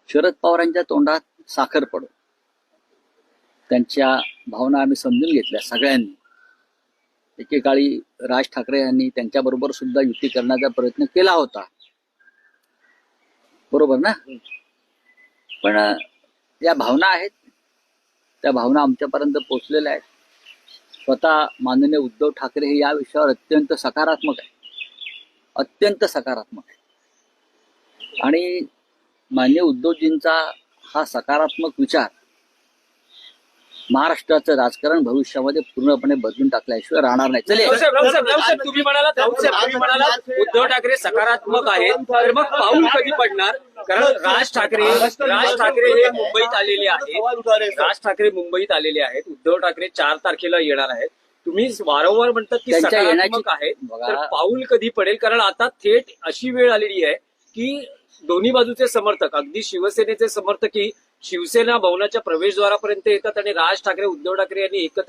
शरद पवारांच्या तोंडात साखर पडो. त्यांच्या भावना आम्ही समजून घेतल्या सगळ्यांनी. एकेकाळी राज ठाकरे यांनी त्यांच्याबरोबर सुद्धा युती करण्याचा प्रयत्न केला होता, बरोबर ना. पण या भावना आहेत, त्या भावना आमच्यापर्यंत पोहोचलेल्या आहेत. स्वतः माननीय उद्धव ठाकरे हे या विषयावर अत्यंत सकारात्मक आहे, अत्यंत सकारात्मक आहे. आणि माननीय उद्धवजींचा हा सकारात्मक विचार महाराष्ट्राचं राजकारण भविष्यामध्ये पूर्णपणे बदलून टाकल्याशिवाय राहणार नाही. चले तुम्ही म्हणालात उद्धव ठाकरे सकारात्मक आहेत, तर मग पाऊल कधी पडणार? कारण राज ठाकरे हे मुंबईत आलेले आहेत. राज ठाकरे मुंबईत आलेले आहेत. उद्धव ठाकरे 4 तारखेला येणार आहेत. तुम्ही वारंवार म्हणतात की सकारात्मक आहेत, तर पाऊल कधी पडेल? कारण आता थेट अशी वेळ आलेली आहे की दोन्ही बाजूचे समर्थक, अगदी शिवसेनेचे समर्थकही शिवसेना भवनाच्या प्रवेशद्वारापर्यंत येतात आणि राज ठाकरे उद्धव ठाकरे यांनी एकत्र